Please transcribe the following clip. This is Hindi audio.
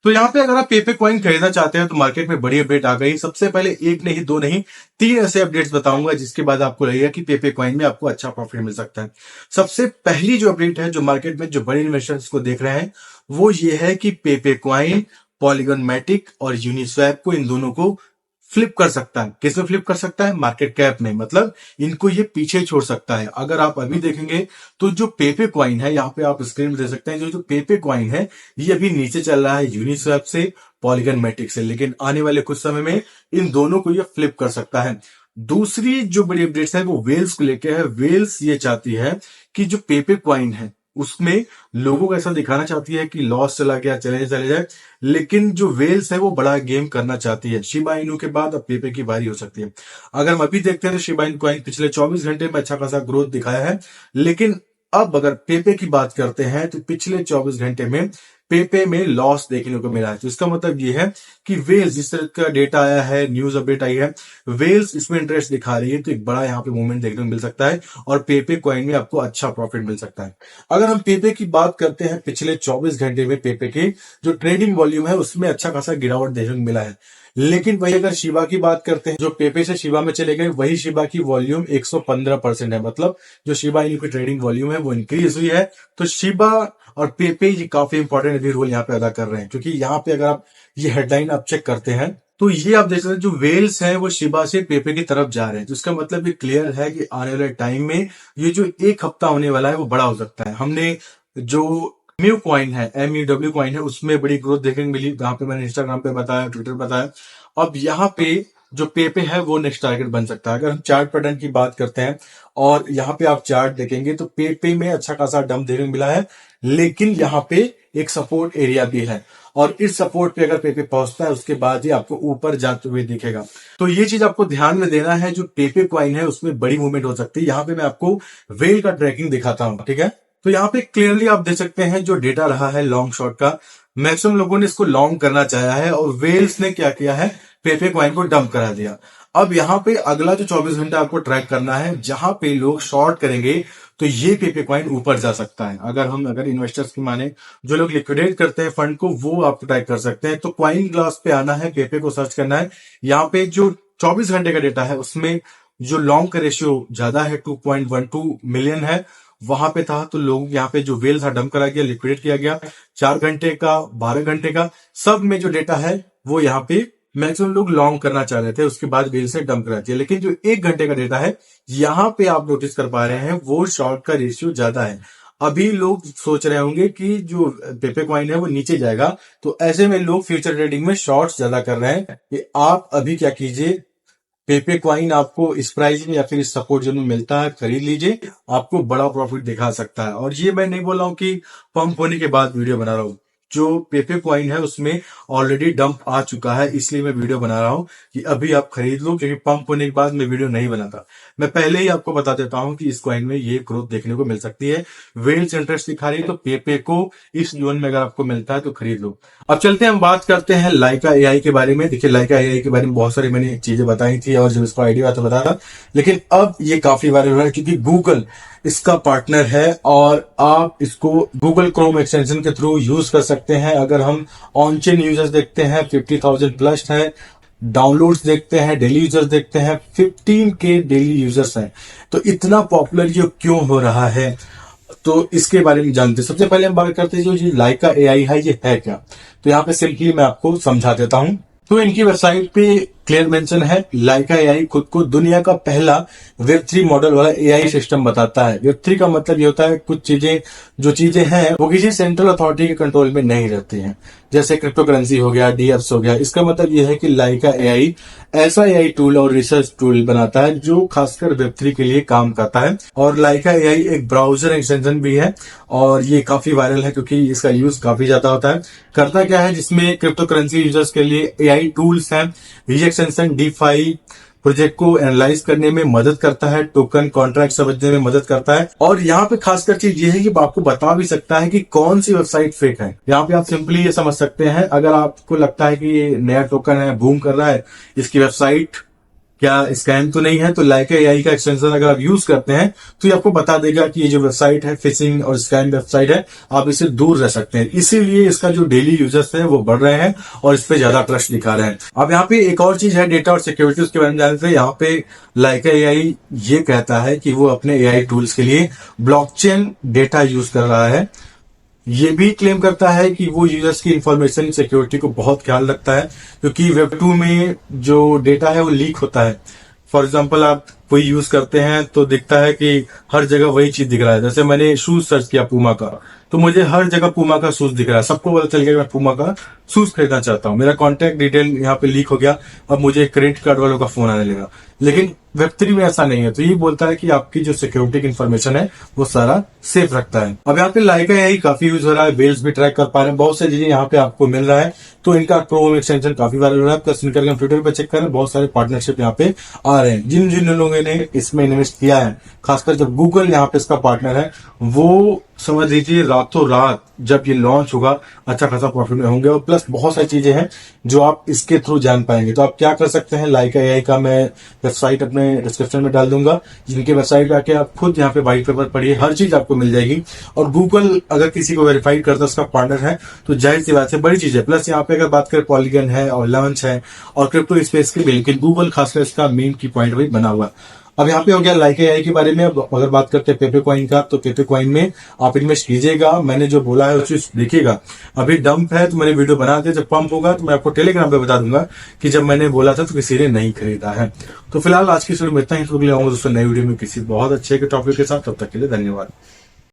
तो यहाँ पे अगर आप पेपे कॉइन खरीदना चाहते हैं तो मार्केट में बड़ी अपडेट आ गई। सबसे पहले एक नहीं, दो नहीं, तीन ऐसे अपडेट्स बताऊंगा जिसके बाद आपको लगेगा कि पेपे कॉइन में आपको अच्छा प्रॉफिट मिल सकता है। सबसे पहली जो अपडेट है, जो मार्केट में जो बड़े इन्वेस्टर्स को देख रहे हैं, वो ये है कि पेपे कॉइन पॉलीगन मैटिक और यूनिस्वैप को, इन दोनों को फ्लिप कर सकता है। किस में फ्लिप कर सकता है? मार्केट कैप में। मतलब इनको ये पीछे छोड़ सकता है। अगर आप अभी देखेंगे तो जो पेपे कॉइन है, यहाँ पे आप स्क्रीन में देख सकते हैं, जो पेपे कॉइन है ये अभी नीचे चल रहा है यूनिस्वैप से, पॉलीगन मैटिक से, लेकिन आने वाले कुछ समय में इन दोनों को ये फ्लिप कर सकता है। दूसरी जो बड़ी अपडेट्स है वो वेल्स को लेकर है। वेल्स ये चाहती है कि जो पेपे कॉइन है उसमें लोगों को ऐसा दिखाना चाहती है कि लॉस चला गया, चले जाए, लेकिन जो वेल्स है वो बड़ा गेम करना चाहती है। शिबा इनू के बाद अब पेपे की बारी हो सकती है। अगर हम अभी देखते हैं तो शिबा इनू कॉइन पिछले 24 घंटे में अच्छा खासा ग्रोथ दिखाया है, लेकिन अब अगर पेपे की बात करते हैं तो पिछले 24 घंटे में पेपे में लॉस देखने को मिला है। तो इसका मतलब ये है कि वेल्स, जिस तरह का डेटा आया है, न्यूज अपडेट आई है, वेल्स इसमें इंटरेस्ट दिखा रही है, तो एक बड़ा यहाँ पे मूवमेंट देखने को मिल सकता है और पेपे कॉइन में आपको अच्छा प्रॉफिट मिल सकता है। अगर हम पेपे की बात करते हैं, पिछले 24 घंटे में पेपे की जो ट्रेडिंग वॉल्यूम है उसमें अच्छा खासा गिरावट देखने को मिला है। लेकिन वही अगर शिबा की बात करते हैं, जो पेपे से शिबा में चले गए, वही शिबा की वॉल्यूम 115% है। मतलब जो शिबा इनकी ट्रेडिंग वॉल्यूम है वो इंक्रीज हुई है। तो शिबा और पेपे ये काफी इंपॉर्टेंट अभी रोल यहाँ पे अदा कर रहे हैं, क्योंकि यहाँ पे अगर आप ये हेडलाइन आप चेक करते हैं तो ये आप देख सकते हैं जो वेल्स हैं वो शिबा से पेपे की तरफ जा रहे हैं। तो इसका मतलब ये क्लियर है कि आने वाले टाइम में ये जो एक हफ्ता होने वाला है वो बड़ा हो सकता है। हमने जो म्यू कॉइन है, MUW कॉइन है, उसमें बड़ी ग्रोथ देखने को मिली, जहां पे मैंने इंस्टाग्राम पे बताया, ट्विटर बताया। अब यहाँ पे जो पेपे है वो नेक्स्ट टारगेट बन सकता है। अगर हम चार्ट पैटर्न की बात करते हैं और यहाँ पे आप चार्ट देखेंगे तो पेपे में अच्छा खासा डंप देखने को मिला है, लेकिन यहाँ पे एक सपोर्ट एरिया भी है और इस सपोर्ट पे अगर पेपे पहुंचता है उसके बाद ही आपको ऊपर जाते हुए दिखेगा। तो ये चीज आपको ध्यान में देना है, जो पेपे कॉइन है उसमें बड़ी मूवमेंट हो सकती है। यहाँ पे मैं आपको वेल का ट्रैकिंग दिखाता हूँ, ठीक है। तो यहाँ पे क्लियरली आप देख सकते हैं जो डेटा रहा है लॉन्ग शॉर्ट का, मैक्सिमम लोगों ने इसको लॉन्ग करना चाहा है और वेल्स ने क्या किया है, पेपे कॉइन को डंप करा दिया। अब यहाँ पे अगला जो 24 घंटा आपको ट्रैक करना है, जहां पे लोग शॉर्ट करेंगे तो ये पेपे कॉइन ऊपर जा सकता है। अगर इन्वेस्टर्स की माने, जो लोग लिक्विडेट करते हैं फंड को, वो आप ट्रैक कर सकते हैं। तो कॉइन ग्लास पे आना है, पेपे को सर्च करना है। यहाँ पे जो 24 घंटे का डेटा है उसमें जो लॉन्ग का रेशियो ज्यादा है, 2.12 मिलियन है, वहां पे था। तो लोग यहाँ पे जो वेल था डंप करा गया, लिक्विडेट किया गया। 4 घंटे का, 12 घंटे का, सब में जो डेटा है वो यहाँ पे मैक्सिमम लोग लॉन्ग करना चाह रहे थे, उसके बाद वेल से डंप करा दिया। लेकिन जो 1 घंटे का डेटा है, यहाँ पे आप नोटिस कर पा रहे हैं वो शॉर्ट का रेशियो ज्यादा है। अभी लोग सोच रहे होंगे कि जो पेपे कॉइन है वो नीचे जाएगा, तो ऐसे में लोग फ्यूचर ट्रेडिंग में शॉर्ट्स ज्यादा कर रहे हैं। कि आप अभी क्या कीजिए, पेपे कॉइन आपको इस प्राइस में या फिर इस सपोर्ट जोन में मिलता है, खरीद लीजिए, आपको बड़ा प्रॉफिट दिखा सकता है। और ये मैं नहीं बोल रहा हूँ कि पंप होने के बाद वीडियो बना रहा हूँ, जो पेपे कॉइन है उसमें ऑलरेडी डंप आ चुका है, इसलिए मैं वीडियो बना रहा हूं कि अभी आप खरीद लो, क्योंकि पंप होने के बाद मैं वीडियो नहीं बनाता। मैं पहले ही आपको बता देता हूं कि इस कॉइन में ये ग्रोथ देखने को मिल सकती है। वेल्स इंटरेस्ट दिखा रही है, तो पेपे को इस जोन में अगर आपको मिलता है तो खरीद लो। अब चलते हैं, हम बात करते हैं लाइका एआई के बारे में। देखिए, लाइका एआई के बारे में बहुत सारी मैंने चीजें बताई थी और जब इसको आइडिया तो बताया था, लेकिन अब ये काफी वायरल हो रहा है क्योंकि गूगल इसका पार्टनर है और आप इसको गूगल क्रोम एक्सटेंशन के थ्रू यूज कर सकते हैं। अगर हम ऑन चेन यूजर्स देखते हैं 50,000 प्लस है, डाउनलोड्स देखते हैं, डेली यूजर्स देखते हैं 15K डेली यूजर्स हैं। तो इतना पॉपुलर ये क्यों हो रहा है, तो इसके बारे में जानते हैं। सबसे पहले हम बात करते हैं जो ये लाइका एआई है ये है क्या। तो यहाँ पे सिंपली मैं आपको समझा देता हूं। तो इनकी वेबसाइट पे क्लियर मेंशन है, लाइका एआई खुद को दुनिया का पहला वेब3 मॉडल वाला एआई सिस्टम बताता है। वेब3 का मतलब ये होता है कुछ चीजें, जो चीजें हैं वो किसी सेंट्रल अथॉरिटी के कंट्रोल में नहीं रहती हैं, जैसे क्रिप्टो करेंसी हो गया, डीएप्स हो गया। इसका मतलब ये है कि लाइका एआई ऐसा एआई टूल और रिसर्च टूल बनाता है जो खासकर वेब3 के लिए काम करता है। और लाइका एआई एक ब्राउजर एक्सटेंशन भी है और ये काफी वायरल है क्योंकि इसका यूज काफी ज्यादा होता है। करता क्या है, जिसमें क्रिप्टो करेंसी यूजर्स के लिए एआई टूल्स हैं, एक्सटेंशन डीफाई प्रोजेक्ट को एनालाइज करने में मदद करता है, टोकन कॉन्ट्रैक्ट समझने में मदद करता है। और यहाँ पे खासकर चीज ये है कि आपको बता भी सकता है कि कौन सी वेबसाइट फेक है। यहाँ पे आप सिंपली ये समझ सकते हैं, अगर आपको लगता है कि ये नया टोकन है, बूम कर रहा है, इसकी वेबसाइट क्या स्कैम तो नहीं है। तो लाइका एआई का एक्सटेंशन अगर आप यूज करते हैं तो ये आपको बता देगा कि ये जो वेबसाइट है फिशिंग और स्कैम वेबसाइट है, आप इससे दूर रह सकते हैं। इसीलिए इसका जो डेली यूजर्स है वो बढ़ रहे हैं और इस पे ज्यादा ट्रस्ट दिखा रहे हैं। अब यहाँ पे एक और चीज है डेटा और सिक्योरिटी, उसके बारे में जानते हैं। यहाँ पे लाइका एआई ये कहता है कि वो अपने एआई टूल्स के लिए ब्लॉकचेन डेटा यूज कर रहा है। ये भी क्लेम करता है कि वो यूजर्स की इंफॉर्मेशन सिक्योरिटी को बहुत ख्याल रखता है, क्योंकि वेब 2 में जो डेटा है वो लीक होता है। फॉर एग्जाम्पल आप कोई यूज करते हैं तो दिखता है कि हर जगह वही चीज दिख रहा है। जैसे मैंने शूज सर्च किया पूमा का, तो मुझे हर जगह पूमा का शूज दिख रहा है। सबको पता चल गया कि मैं पूमा का शूज खरीदना चाहता हूँ। मेरा कॉन्टैक्ट डिटेल यहाँ पे लीक हो गया, अब मुझे क्रेडिट कार्ड वालों का फोन आने लगा। लेकिन वेब3 में ऐसा नहीं है। तो ये बोलता है कि आपकी जो सिक्योरिटी की इन्फॉर्मेशन है वो सारा सेफ रखता है। अब यहाँ पे लाइका एआई काफी यूज हो रहा है, वेल्स भी ट्रैक कर पा रहे हैं, बहुत सारी चीजें यहाँ पे आपको मिल रहा है। तो इनका क्रोम एक्सटेंशन काफी वायरल हो रहा है, प्लस इनका कंप्यूटर पे चेक करें बहुत सारे पार्टनरशिप यहाँ पे आ रहे हैं। जिन जिन लोगों ने इसमें इन्वेस्ट किया है, खासकर जब गूगल यहाँ पे इसका पार्टनर है, वो समझ लीजिए रातों रात जब ये लॉन्च होगा अच्छा खासा प्रॉफिट में होंगे। और प्लस बहुत सारी चीजें हैं जो आप इसके थ्रू जान पाएंगे। तो आप क्या कर सकते हैं, लाइका एआई का मैं वेबसाइट अपने डिस्क्रिप्शन में डाल दूंगा, जिनके वेबसाइट पे आके आप खुद यहाँ पे व्हाइट पेपर पढ़िए, हर चीज आपको मिल जाएगी। और गूगल अगर किसी को वेरीफाइड करता है उसका पार्टनर है तो जाहिर सी बात है बड़ी चीज है। प्लस यहाँ पे अगर बात करें पॉलीगन है और लॉन्च है और क्रिप्टो स्पेस की भी, लेकिन गूगल खासकर इसका मेन की पॉइंट वही बना हुआ। अब यहाँ पे हो गया लाइका एआई के बारे में। अब अगर बात करते हैं पेपे कॉइन का, तो पेपे कॉइन में आप इन्वेस्ट कीजिएगा। मैंने जो बोला है उस चीज देखिएगा। अभी डंप है तो मैंने वीडियो बना दिया, जब पंप होगा तो मैं आपको टेलीग्राम पे बता दूंगा कि जब मैंने बोला था तो किसी ने नहीं खरीदा है। तो फिलहाल आज की वीडियो में इतना ही। दोस्तों नई वीडियो में किसी बहुत अच्छे के टॉपिक के साथ, तब तक के लिए धन्यवाद।